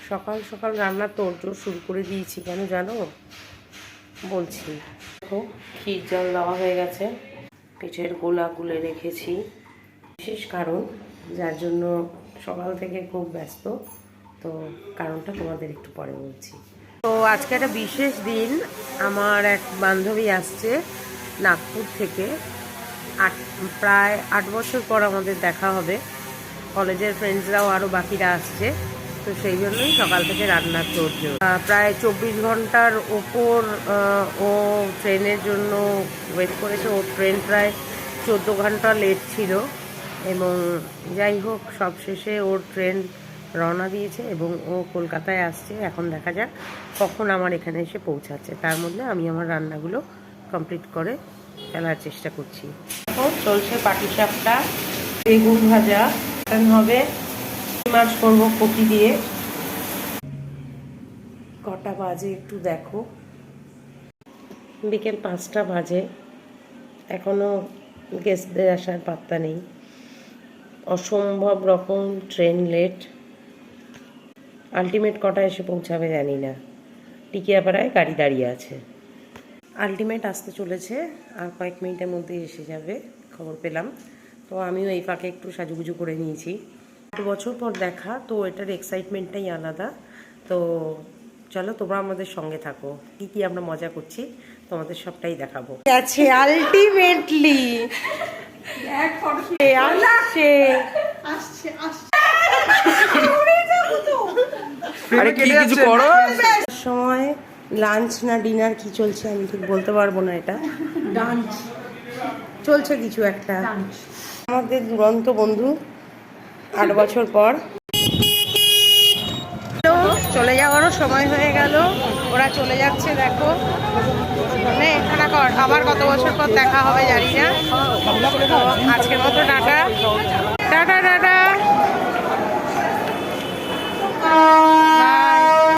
সকাল সকাল রান্নার তোড়জোড় শুরু করে দিয়েছি, কেন জানো? বলছি। দেখো, ক্ষীর জল দেওয়া হয়ে গেছে, পিঠের গোলা গুলে রেখেছি। বিশেষ কারণ যার জন্য সকাল থেকে খুব ব্যস্ত, তো কারণটা তোমাদের একটু পরে বলছি। তো আজকে একটা বিশেষ দিন। আমার এক বান্ধবী আসছে নাগপুর থেকে। প্রায় 8 বছর পর আমাদের দেখা হবে। কলেজের ফ্রেন্ডসরাও আরও বাকিরা আসছে, তো সেই জন্যই সকাল থেকে রান্নার তোড়জোড়। প্রায় 24 ঘন্টার ওপর ও ট্রেনের জন্য ওয়েট করেছে। ওর ট্রেন প্রায় 14 ঘন্টা লেট ছিল, এবং যাই হোক সব শেষে ওর ট্রেন রওনা দিয়েছে এবং ও কলকাতায় আসছে। এখন দেখা যাক কখন আমার এখানে এসে পৌঁছাচ্ছে, তার মধ্যে আমি আমার রান্নাগুলো কমপ্লিট করে ফেলার চেষ্টা করছি। এখন চলছে পাটিসাপটা, বেগুন ভাজা হবে, মাছ করবো কপি দিয়ে। কটা বাজে একটু দেখো, বিকেল 5টা বাজে। এখনো গেস্টদের আসার পাত্তা নেই। অসম্ভব রকম ট্রেন লেট। আলটিমেট কটা এসে পৌঁছাবে জানি না। টিকিয়াপাড়ায় গাড়ি দাঁড়িয়ে আছে। আলটিমেট আসতে চলেছে, আর কয়েক মিনিটের মধ্যে এসে যাবে খবর পেলাম। তো আমিও এই ফাঁকে একটু সাজুগুজু করে নিয়েছি। 8 বছর পর দেখা, তো এটার এক্সাইটমেন্টটাই আলাদা। তো চলো তোমরা আমাদের সঙ্গে থাকো, কি কি আমরা মজা করছি তোমাদের সবটাই দেখাবো। আছে আলটিমেটলি সময় লাঞ্চ না ডিনার কি চলছে আমি ঠিক বলতে পারবো না। এটা ডান্স চলছে কিছু একটা। আমাদের দুরন্ত বন্ধু 8 বছর পর চলে যাওয়ারও সময় হয়ে গেল। ওরা চলে যাচ্ছে, দেখো। মানে এখানে আবার কত বছর পর দেখা হবে জানি না। আজকের মতো টাটা টাটা টাটা।